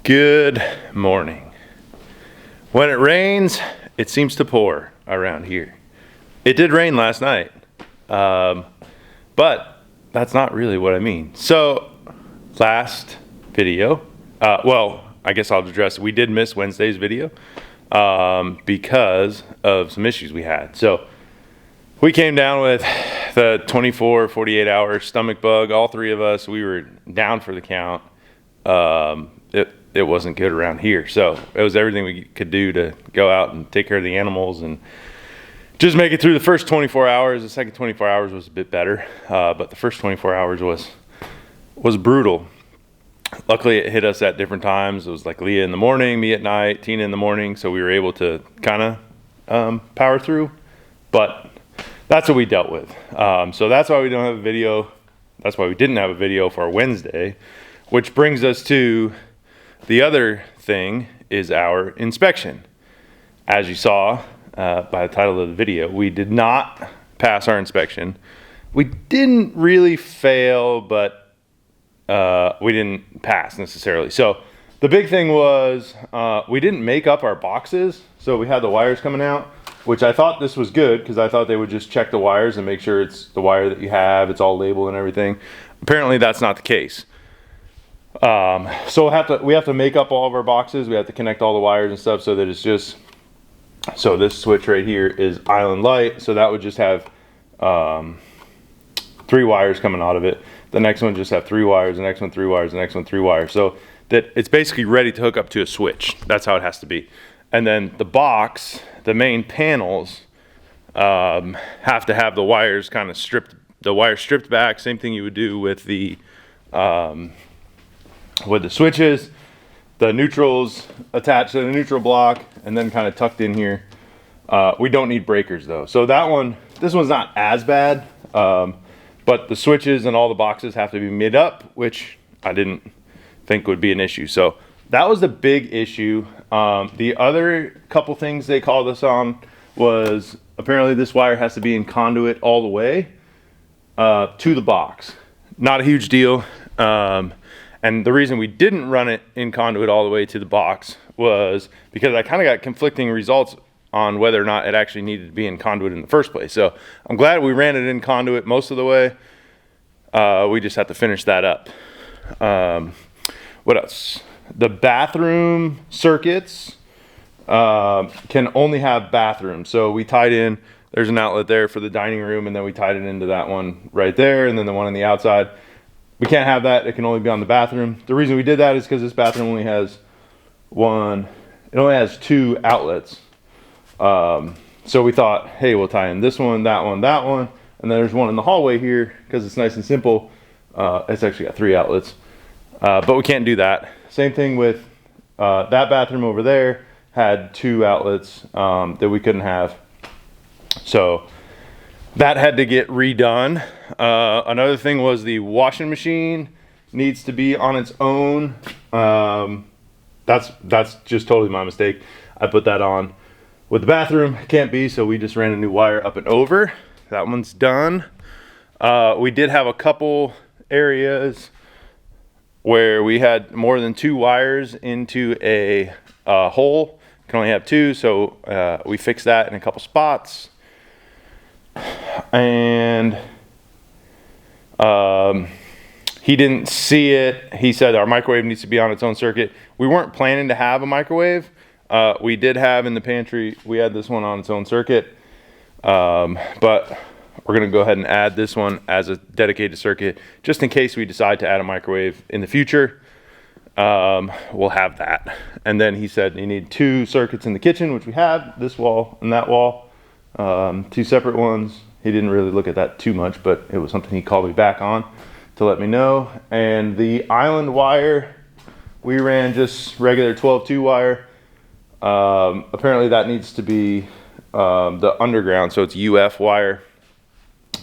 Good morning. When it rains, it seems to pour around here. It did rain last night, but that's not really what I mean. So, last video, I guess I'll address, we did miss Wednesday's video because of some issues we had. So, we came down with the 24, 48 hour stomach bug. All three of us, we were down for the count. It wasn't good around here. So it was everything we could do to go out and take care of the animals and just make it through the first 24 hours. The second 24 hours was a bit better, but the first 24 hours was brutal. Luckily, it hit us at different times. It was like Leah in the morning, me at night, Tina in the morning. So we were able to kind of power through, but that's what we dealt with. So that's why we don't have a video. That's why we didn't have a video for Wednesday, which brings us to the other thing is our inspection. As you saw by the title of the video, we did not pass our inspection. We didn't really fail, but we didn't pass necessarily. So the big thing was we didn't make up our boxes. So we had the wires coming out, which I thought this was good because I thought they would just check the wires and make sure it's the wire that you have, it's all labeled and everything. Apparently that's not the case. So we have to make up all of our boxes. We have to connect all the wires and stuff so that it's just, so this switch right here is island light. So that would just have 3 wires coming out of it. The next one just have 3 wires, the next one 3 wires, the next one 3 wires. So that it's basically ready to hook up to a switch. That's how it has to be. And then the box, the main panels, have to have the wires kind of stripped back. Same thing you would do with the switches, the neutrals attached to the neutral block, and then kind of tucked in here. We don't need breakers though. So this one's not as bad, but the switches and all the boxes have to be made up, which I didn't think would be an issue. So that was the big issue. The other couple things they called us on was apparently this wire has to be in conduit all the way to the box. Not a huge deal. And the reason we didn't run it in conduit all the way to the box was because I kind of got conflicting results on whether or not it actually needed to be in conduit in the first place. So I'm glad we ran it in conduit most of the way. We just have to finish that up. What else? The bathroom circuits can only have bathrooms. So we tied in, there's an outlet there for the dining room, and then we tied it into that one right there, and then the one on the outside. We can't have that. It can only be on the bathroom. The reason we did that is because this bathroom only has it only has 2 outlets. So we thought, hey, we'll tie in this one, that one, that one. And then there's one in the hallway here because it's nice and simple. It's actually got 3 outlets, but we can't do that. Same thing with that bathroom over there had 2 outlets that we couldn't have. So that had to get redone. Another thing was the washing machine needs to be on its own. That's just totally my mistake. I put that on with the bathroom. Can't be, so we just ran a new wire up and over. That one's done. We did have a couple areas where we had more than 2 wires into a hole. Can only have 2, so we fixed that in a couple spots. And he didn't see it. He said our microwave needs to be on its own circuit. We weren't planning to have a microwave. We did have in the pantry, we had this one on its own circuit, but we're going to go ahead and add this one as a dedicated circuit just in case we decide to add a microwave in the future. We'll have that. And then he said you need 2 circuits in the kitchen, which we have, this wall and that wall. 2 separate ones. He didn't really look at that too much, but it was something he called me back on to let me know. And the island wire, we ran just regular 12-2 wire. Apparently that needs to be the underground, so it's UF wire.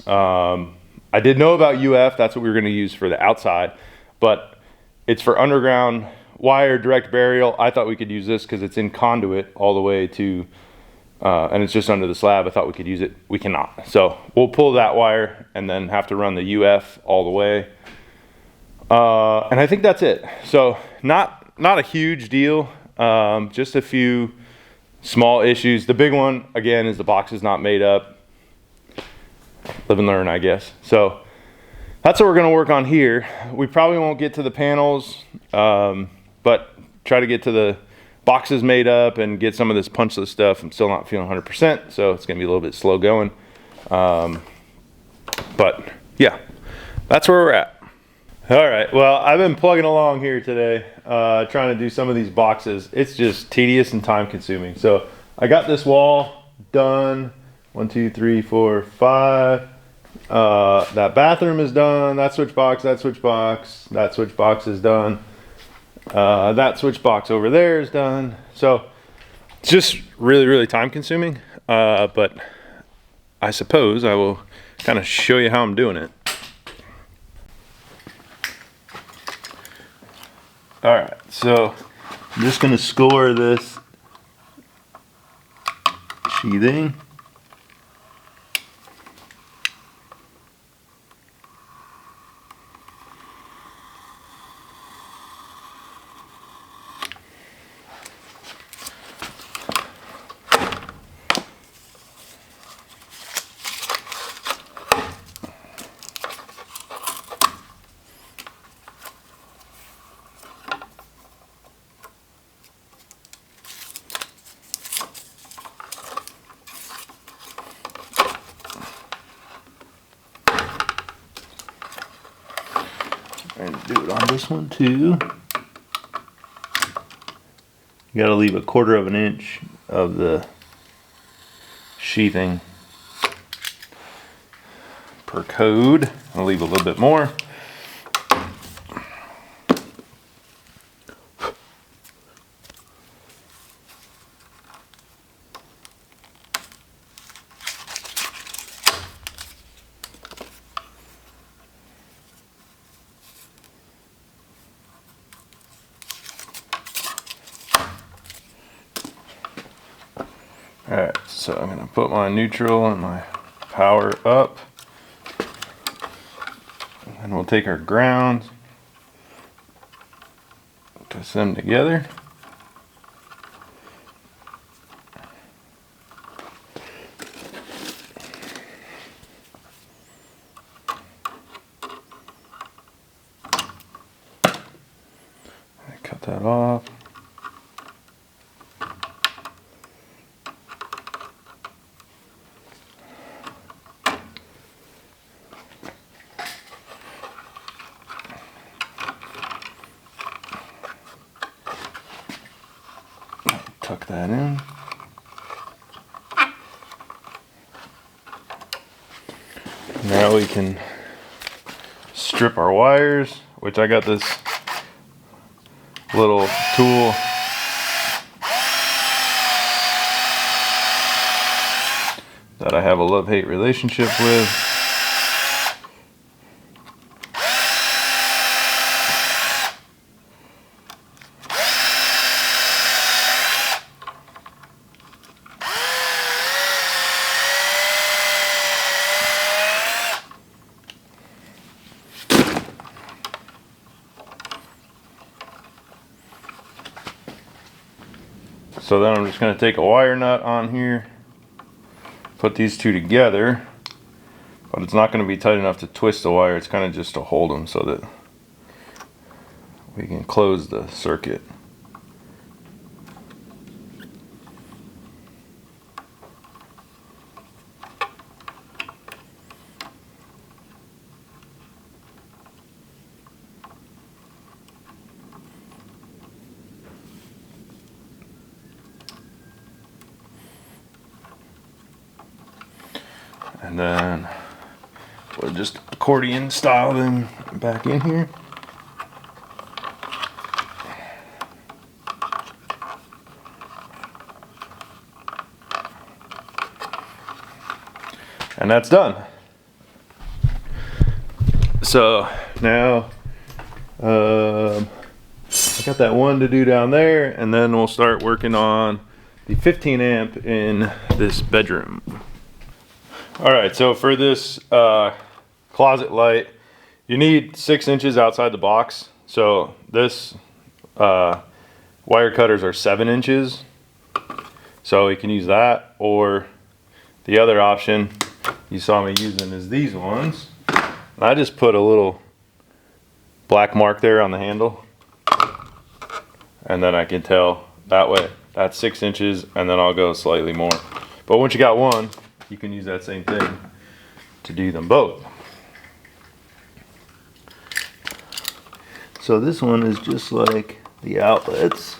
I did know about UF. That's what we were going to use for the outside, but it's for underground wire direct burial. I thought we could use this because it's in conduit all the way to and it's just under the slab. I thought we could use it. We cannot. So we'll pull that wire and then have to run the UF all the way. And I think that's it. So not not a huge deal. Just a few small issues. The big one, again, is the box is not made up. Live and learn, I guess. So that's what we're gonna work on here. We probably won't get to the panels, but try to get to the boxes made up and get some of this punchless stuff. I'm still not feeling 100%, so it's gonna be a little bit slow going. But yeah, that's where we're at. All right, well, I've been plugging along here today, trying to do some of these boxes. It's just tedious and time consuming. So I got this wall done. 1, 2, 3, 4, 5. That bathroom is done. That switch box, that switch box, that switch box is done. That switch box over there is done. So it's just really, really time consuming. But I suppose I will kind of show you how I'm doing it. All right, so I'm just gonna score this sheathing. And do it on this one too. You gotta leave 1/4 of an inch of the sheathing per code. I'll leave a little bit more. Alright, so I'm going to put my neutral and my power up. And we'll take our grounds, twist them together. Cut that off. Tuck that in. Now we can strip our wires, which I got this little tool that I have a love-hate relationship with. So then I'm just going to take a wire nut on here, put these two together, but it's not going to be tight enough to twist the wire. It's kind of just to hold them so that we can close the circuit. And then we'll just accordion style them back in here. And that's done. So now I got that one to do down there, and then we'll start working on the 15 amp in this bedroom. All right, so for this closet light, you need 6 inches outside the box. So this wire cutters are 7 inches. So you can use that, or the other option you saw me using is these ones. And I just put a little black mark there on the handle, and then I can tell that way that's 6 inches, and then I'll go slightly more. But once you got one, you can use that same thing to do them both. So this one is just like the outlets.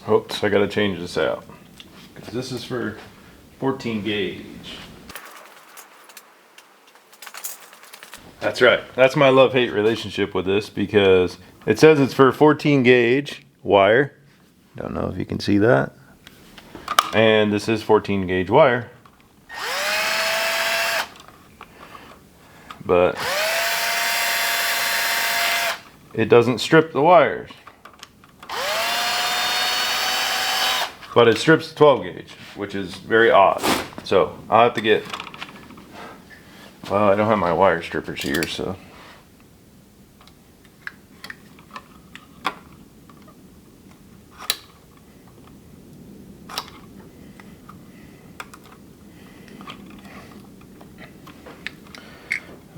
Oops, I gotta change this out, because this is for 14 gauge. That's right, that's my love-hate relationship with this, because it says it's for 14 gauge wire. Don't know if you can see that. And this is 14 gauge wire. But it doesn't strip the wires. But it strips 12 gauge, which is very odd. So I'll have to get, well, I don't have my wire strippers here, so.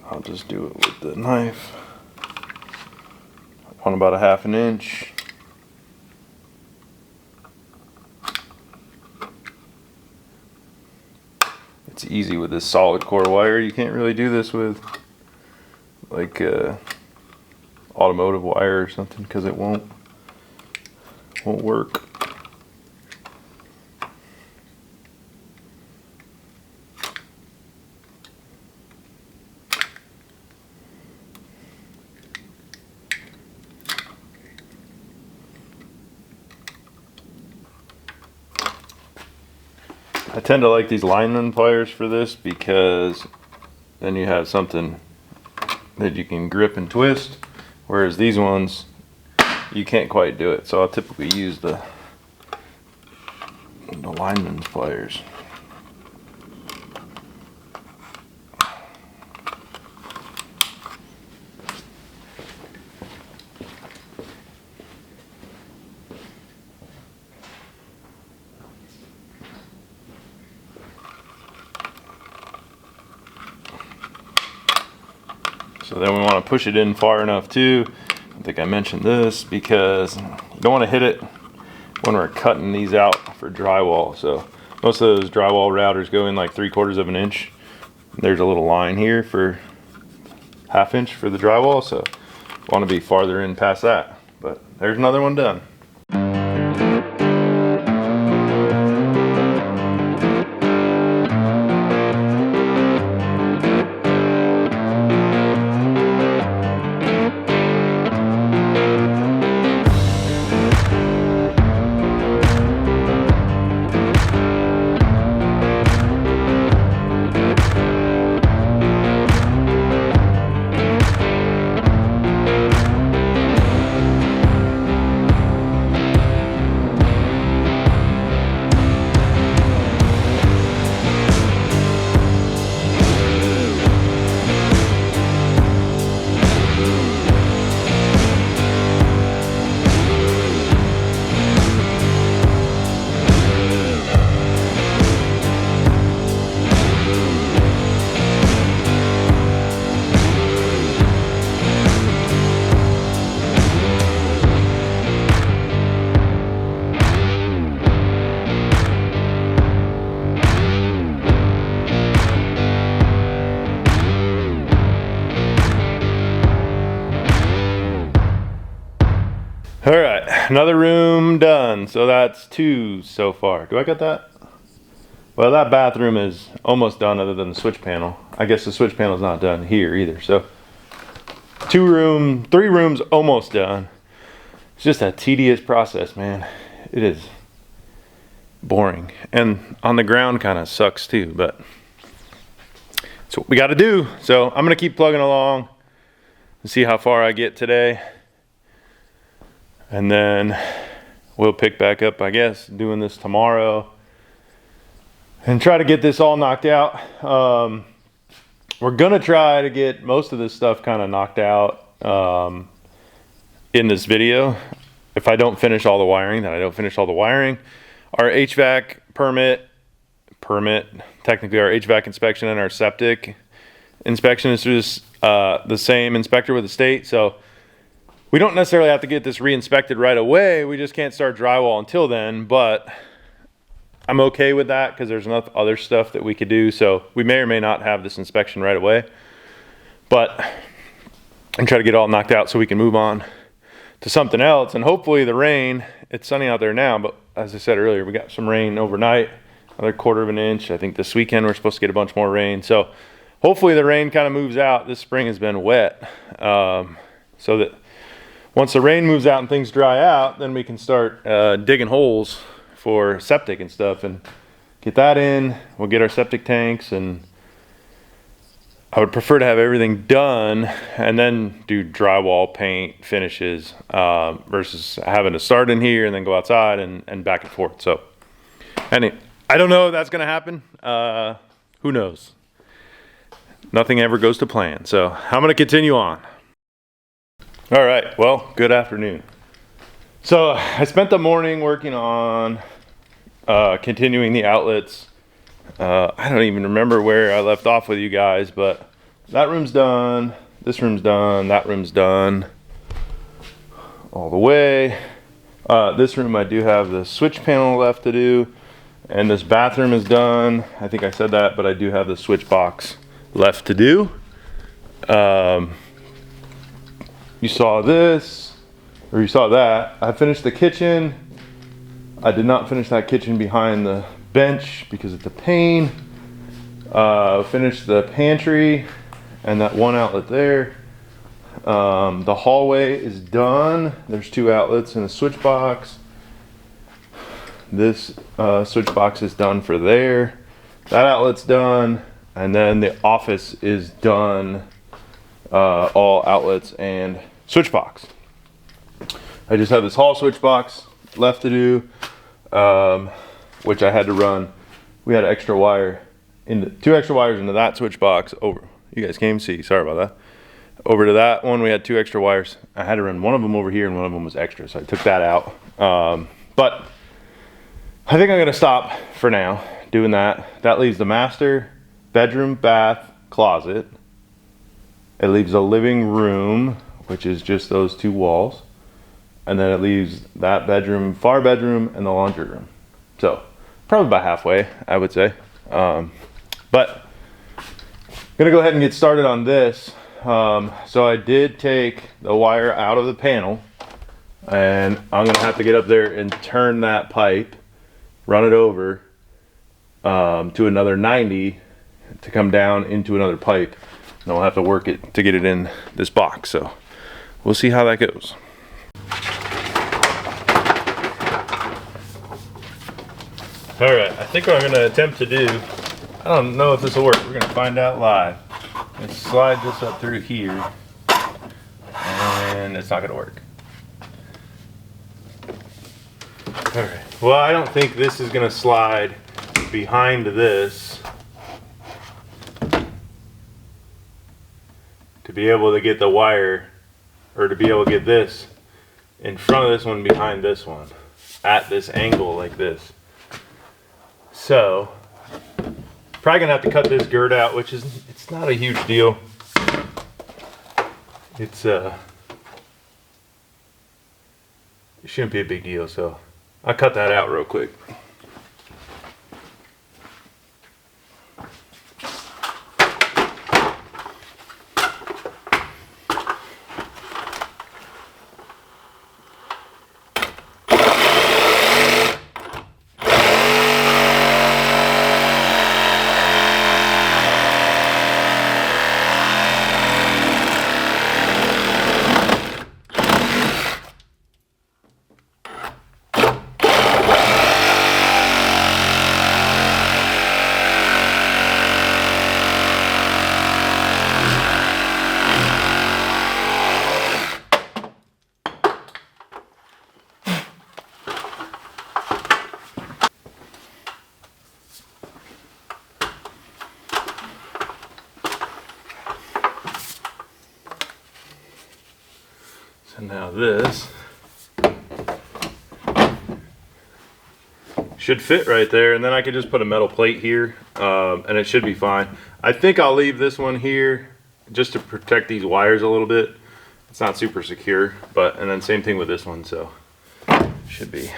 I'll just do it with the knife on about a 1/2 inch. It's easy with this solid core wire. You can't really do this with like automotive wire or something, because it won't work. I tend to like these lineman pliers for this, because then you have something that you can grip and twist, whereas these ones you can't quite do it. So I'll typically use the lineman's pliers. So then we want to push it in far enough too. I think I mentioned this, because you don't want to hit it when we're cutting these out for drywall. So most of those drywall routers go in like 3/4 of an inch. There's a little line here for 1/2 inch for the drywall, so want to be farther in past that. But there's another one done. Another room done. So that's 2 so far. Do I got that? Well, that bathroom is almost done other than the switch panel. I guess the switch panel is not done here either. So 3 rooms almost done. It's just a tedious process, man. It is boring. And on the ground kind of sucks too, but it's what we got to do. So I'm going to keep plugging along and see how far I get today. And then we'll pick back up, I guess, doing this tomorrow and try to get this all knocked out. We're going to try to get most of this stuff kind of knocked out in this video. If I don't finish all the wiring, then I don't finish all the wiring. Our HVAC permit, technically our HVAC inspection and our septic inspection is through this, the same inspector with the state. So we don't necessarily have to get this re-inspected right away. We just can't start drywall until then, but I'm okay with that because there's enough other stuff that we could do. So we may or may not have this inspection right away, but and try to get it all knocked out so we can move on to something else. And hopefully the rain, it's sunny out there now, but as I said earlier, we got some rain overnight, another 1/4 of an inch. I think this weekend we're supposed to get a bunch more rain. So hopefully the rain kind of moves out. This spring has been wet. So that once the rain moves out and things dry out, then we can start digging holes for septic and stuff and get that in. We'll get our septic tanks, and I would prefer to have everything done and then do drywall, paint, finishes, versus having to start in here and then go outside and back and forth. So I don't know if that's going to happen. Who knows? Nothing ever goes to plan. So I'm going to continue on. All right, well, good afternoon. So I spent the morning working on continuing the outlets. I don't even remember where I left off with you guys, but that room's done, this room's done, that room's done all the way. This room I do have the switch panel left to do, and this bathroom is done. I think I said that, but I do have the switch box left to do. You saw this, or you saw that. I finished the kitchen. I did not finish that kitchen behind the bench because it's a pain. Finished the pantry and that one outlet there. The hallway is done. There's 2 outlets and a switch box. This switch box is done for there. That outlet's done. And then the office is done. All outlets and switch box. I just have this hall switch box left to do, which I had to run. We had extra wire into 2 extra wires into that switch box over. You guys can't even see. Sorry about that. Over to that one, we had 2 extra wires. I had to run one of them over here, and one of them was extra, so I took that out. But I think I'm gonna stop for now doing that. That leaves the master bedroom, bath, closet. It leaves a living room, which is just those 2 walls. And then it leaves that bedroom, far bedroom, and the laundry room. So probably about halfway, I would say. But I'm gonna go ahead and get started on this. So I did take the wire out of the panel, and I'm gonna have to get up there and turn that pipe, run it over to another 90 to come down into another pipe. And I'll have to work it to get it in this box. So we'll see how that goes. All right, I think what I'm gonna attempt to do, I don't know if this will work. We're gonna find out live. Let's slide this up through here, and it's not gonna work. All right, well, I don't think this is gonna slide behind this to be able to get the wire, or to be able to get this in front of this one behind this one at this angle like this. So probably gonna have to cut this gird out, which is, it's not a huge deal. It's it shouldn't be a big deal, so I'll cut that out real quick. And now this should fit right there, and then I could just put a metal plate here, and it should be fine. I think I'll leave this one here just to protect these wires a little bit. It's not super secure, but, and then same thing with this one, so should be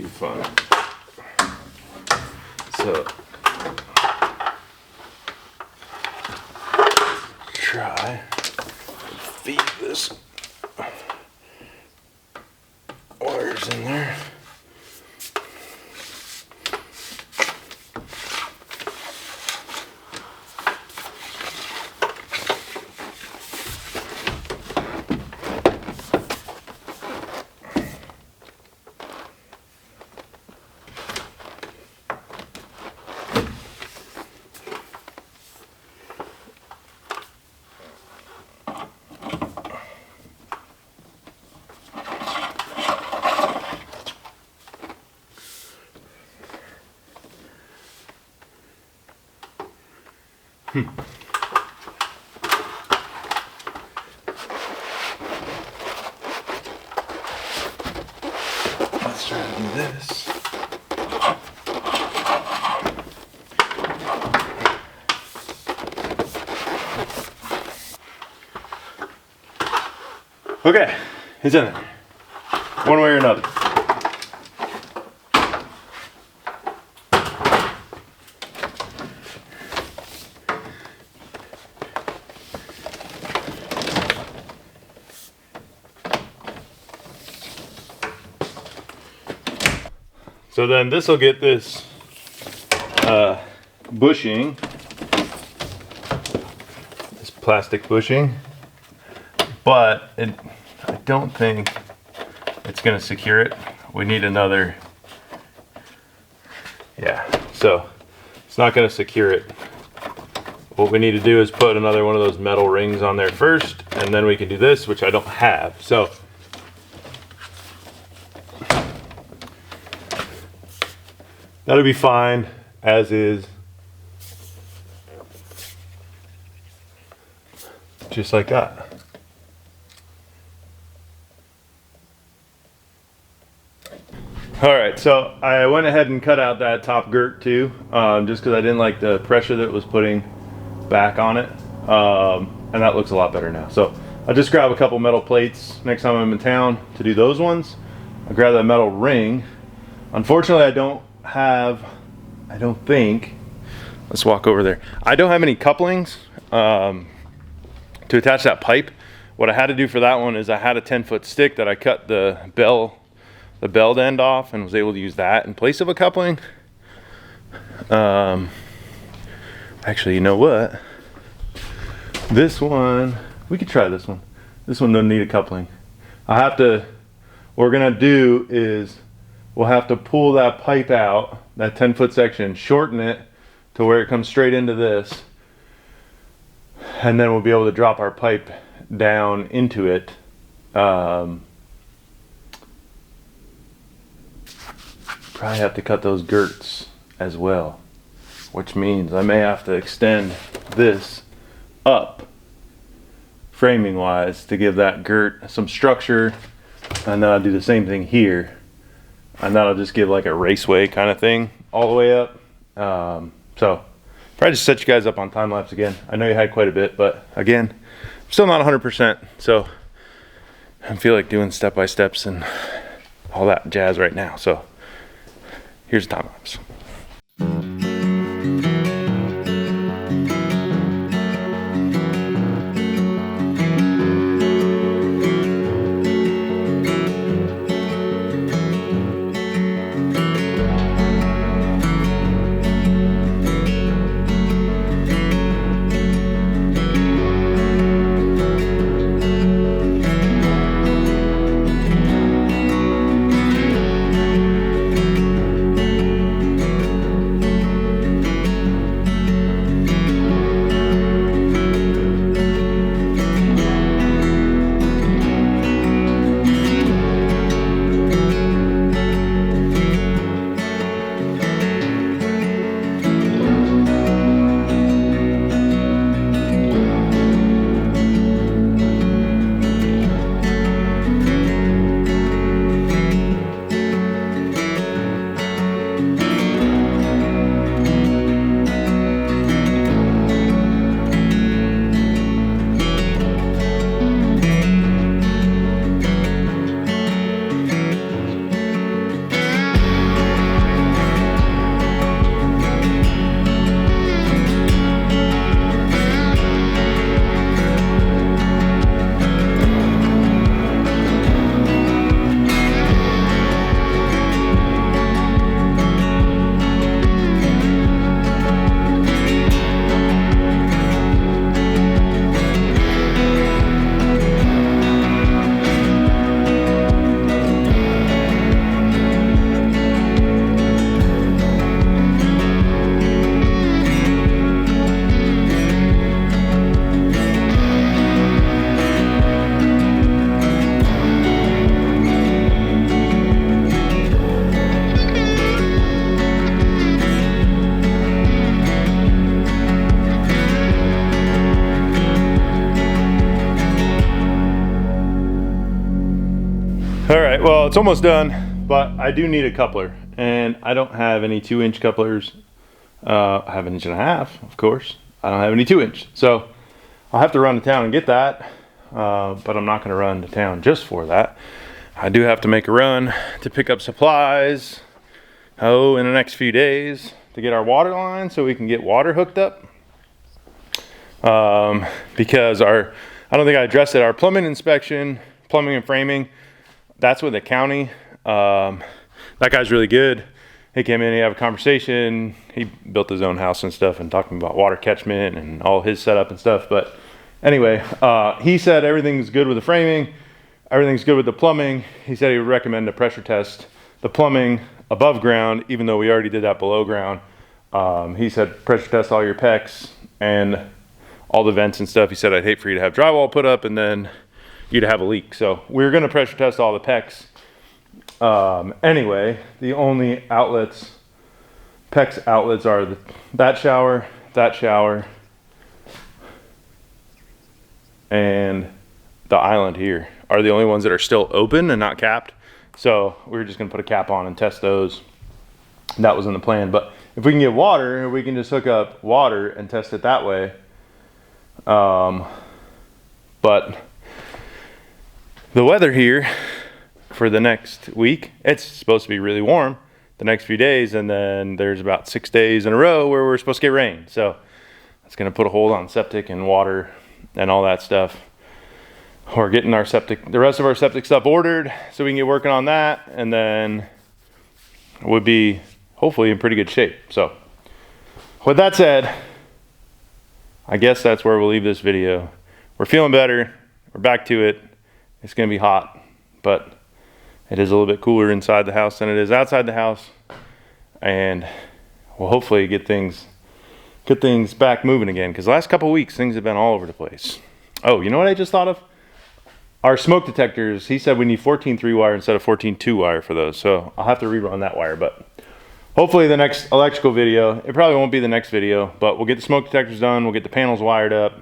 fun. So try feed this wires in there. Let's try to do this. Okay, it's in there. One way or another. So then this will get this bushing, this plastic bushing, but I don't think it's going to secure it. We need another, yeah, so it's not going to secure it. What we need to do is put another one of those metal rings on there first, and then we can do this, which I don't have. So that'll be fine as is. Just like that. All right, so I went ahead and cut out that top girt too, just because I didn't like the pressure that it was putting back on it. And that looks a lot better now. So I'll just grab a couple metal plates next time I'm in town to do those ones. I'll grab that metal ring. Unfortunately, I don't think, let's walk over there. I don't have any couplings to attach that pipe. What I had to do for that one is I had a 10-foot stick that I cut the bell end off and was able to use that in place of a coupling. Actually, you know what? This one, we could try this one. This one doesn't need a coupling. What we're gonna do is we'll have to pull that pipe out, that 10-foot section, shorten it to where it comes straight into this, and then we'll be able to drop our pipe down into it. Probably have to cut those girts as well, which means I may have to extend this up framing wise to give that girt some structure, and then I'll do the same thing here, and that'll just give like a raceway kind of thing all the way up. So probably just set you guys up on time lapse again. I know you had quite a bit, but again, I'm still not 100%, so I feel like doing step-by-steps and all that jazz right now. So here's the time lapse. it's almost done, but I do need a coupler, and I don't have any 2-inch couplers. I have 1.5 inches, of course. I don't have any 2-inch, so I'll have to run to town and get that, but I'm not going to run to town just for that. I do have to make a run to pick up supplies, in the next few days, to get our water line so we can get water hooked up. Because I don't think I addressed it, our plumbing inspection, plumbing and framing, that's with the county. That guy's really good. He came in, he had a conversation, he built his own house and stuff and talked to me about water catchment and all his setup and stuff. But anyway, he said everything's good with the framing, everything's good with the plumbing. He said he would recommend to pressure test the plumbing above ground, even though we already did that below ground. He said pressure test all your PEX and all the vents and stuff. He said, I'd hate for you to have drywall put up and then you to have a leak. So we're gonna pressure test all the PEX. Anyway, the only outlets, PEX outlets, are that shower, and the island here are the only ones that are still open and not capped. So we're just gonna put a cap on and test those. That was in the plan. But if we can get water, we can just hook up water and test it that way. But the weather here for the next week, it's supposed to be really warm the next few days, and then there's about 6 days in a row where we're supposed to get rain. So that's gonna put a hold on septic and water and all that stuff. We're getting our septic, the rest of our septic stuff ordered so we can get working on that, and then we'll be hopefully in pretty good shape. So with that said, I guess that's where we'll leave this video. We're feeling better, we're back to it. It's gonna be hot, but it is a little bit cooler inside the house than it is outside the house, and we'll hopefully get things back moving again, because the last couple of weeks things have been all over the place. Oh, you know what I just thought of? Our smoke detectors, he said we need 14 3-wire instead of 14 2-wire for those, so I'll have to rerun that wire. But hopefully the next electrical video, it probably won't be the next video, but we'll get the smoke detectors done, we'll get the panels wired up,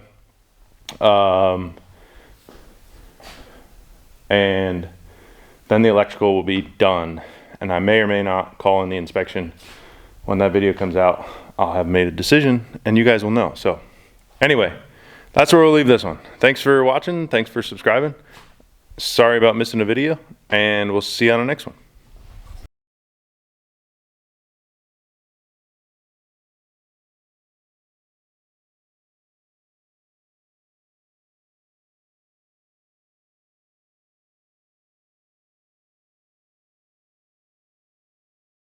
and then the electrical will be done, and I may or may not call in the inspection. When that video comes out, I'll have made a decision and you guys will know. So anyway, that's where we'll leave this one. Thanks for watching, thanks for subscribing. Sorry about missing a video, and we'll see you on the next one.